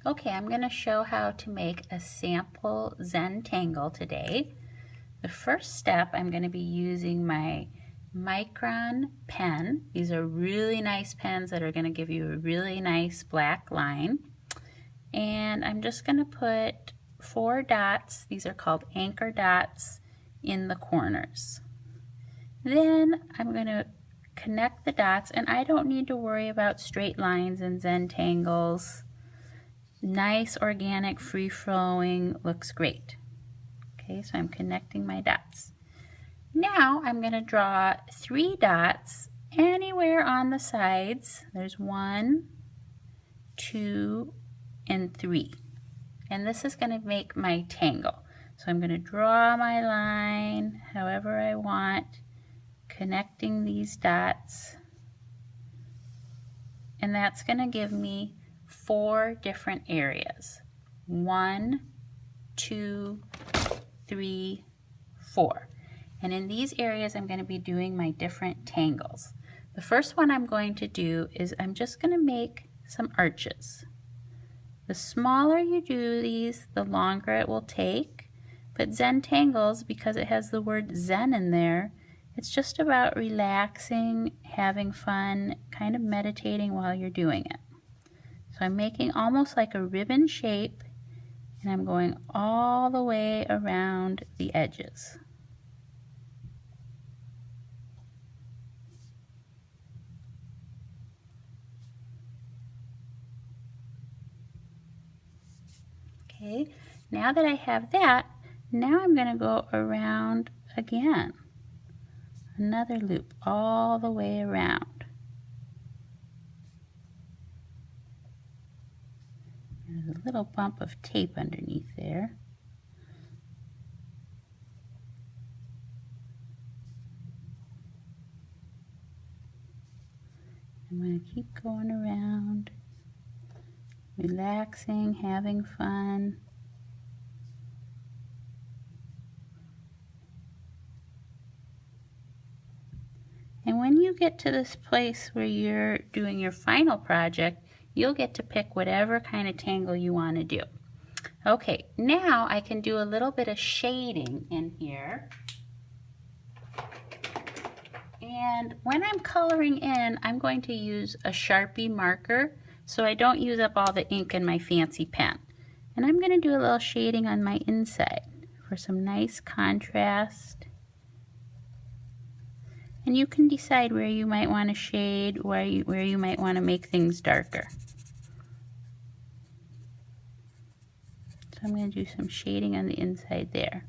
Okay, I'm going to show how to make a sample Zentangle today. The first step, I'm going to be using my micron pen. These are really nice pens that are going to give you a really nice black line. And I'm just going to put 4 dots, these are called anchor dots, in the corners. Then I'm going to connect the dots, and I don't need to worry about straight lines and Zentangles. Nice, organic, free-flowing, looks great. Okay, so I'm connecting my dots. Now I'm going to draw 3 dots anywhere on the sides. There's 1, 2, and 3. And this is going to make my tangle. So I'm going to draw my line however I want, connecting these dots. And that's going to give me 4 different areas. 1, 2, 3, 4. And in these areas I'm going to be doing my different tangles. The first one I'm going to do is I'm just going to make some arches. The smaller you do these, the longer it will take. But Zentangles, because it has the word Zen in there, it's just about relaxing, having fun, kind of meditating while you're doing it. So I'm making almost like a ribbon shape, and I'm going all the way around the edges. Okay, now that I have that, now I'm going to go around again. Another loop all the way around. There's a little bump of tape underneath there. I'm going to keep going around, relaxing, having fun. And when you get to this place where you're doing your final project, you'll get to pick whatever kind of tangle you want to do. Okay, now I can do a little bit of shading in here. And when I'm coloring in, I'm going to use a Sharpie marker so I don't use up all the ink in my fancy pen. And I'm going to do a little shading on my inside for some nice contrast. And you can decide where you might want to shade, where you might want to make things darker. So I'm going to do some shading on the inside there.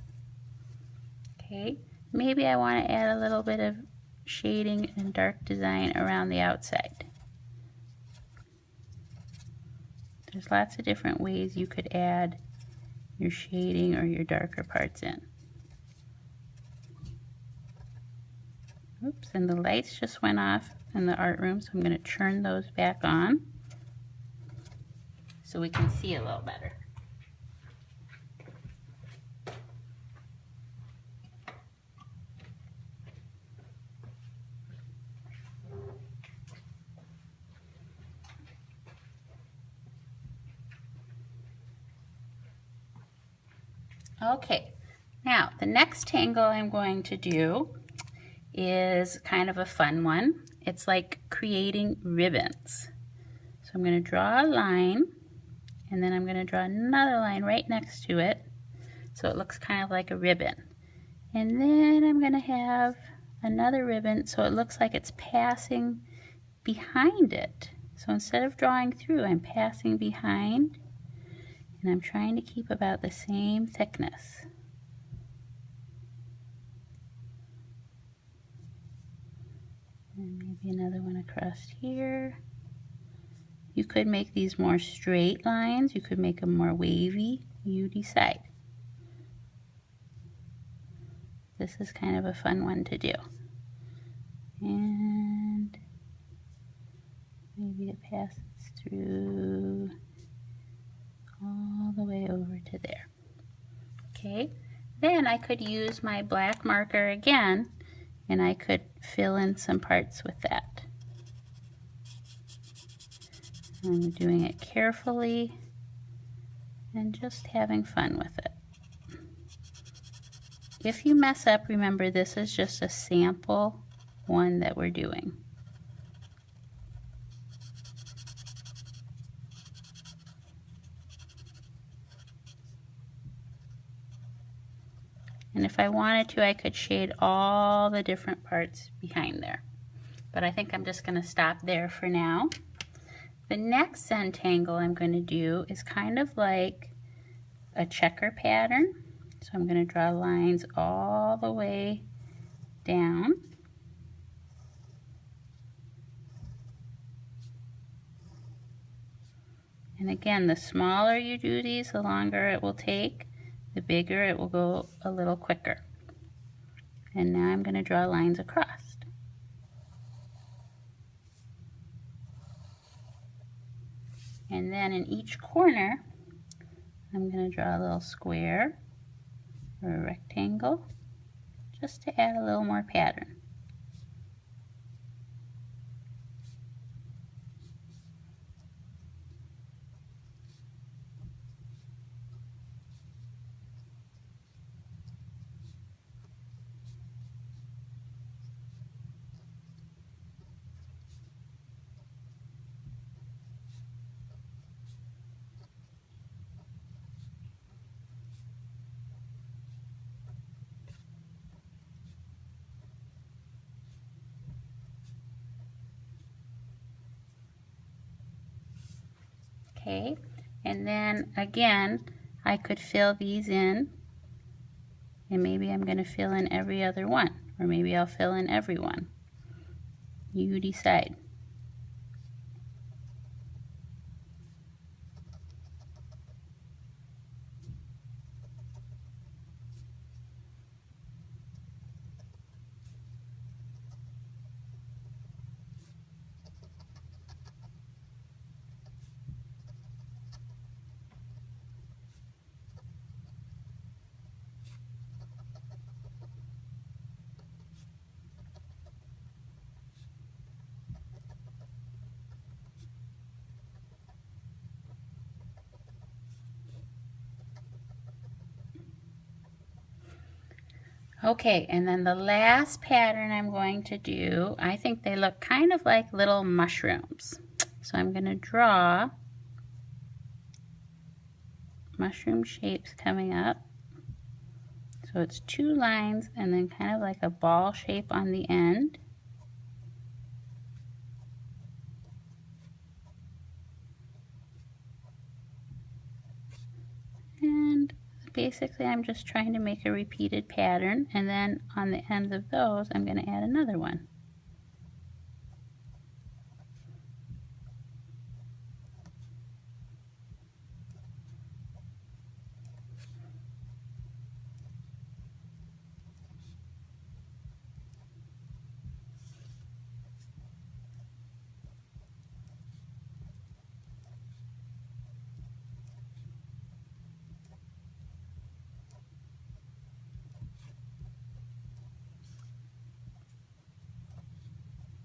Okay, maybe I want to add a little bit of shading and dark design around the outside. There's lots of different ways you could add your shading or your darker parts in. Oops, and the lights just went off in the art room, so I'm going to turn those back on so we can see a little better. Okay, now the next tangle I'm going to do is kind of a fun one. It's like creating ribbons. So I'm going to draw a line, and then I'm going to draw another line right next to it so it looks kind of like a ribbon. And then I'm going to have another ribbon so it looks like it's passing behind it. So instead of drawing through, I'm passing behind, and I'm trying to keep about the same thickness. And maybe another one across here. You could make these more straight lines. You could make them more wavy. You decide. This is kind of a fun one to do. And maybe it passes through all the way over to there. Okay, then I could use my black marker again, and I could fill in some parts with that. I'm doing it carefully and just having fun with it. If you mess up, remember this is just a sample one that we're doing. And if I wanted to, I could shade all the different parts behind there. But I think I'm just going to stop there for now. The next Zentangle I'm going to do is kind of like a checker pattern. So I'm going to draw lines all the way down. And again, the smaller you do these, the longer it will take. The bigger it will go a little quicker. And now I'm going to draw lines across. And then in each corner, I'm going to draw a little square or a rectangle just to add a little more pattern. Okay, and then again, I could fill these in, and maybe I'm going to fill in every other one, or maybe I'll fill in every one. You decide. Okay, and then the last pattern I'm going to do, I think they look kind of like little mushrooms. So I'm going to draw mushroom shapes coming up. So it's two lines and then kind of like a ball shape on the end. And basically I'm just trying to make a repeated pattern, and then on the end of those I'm going to add another one.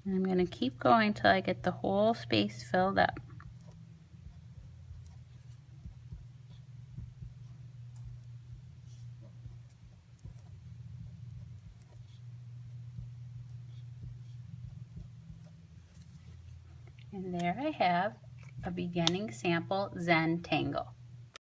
And I'm going to keep going till I get the whole space filled up. And there I have a beginning sample Zentangle.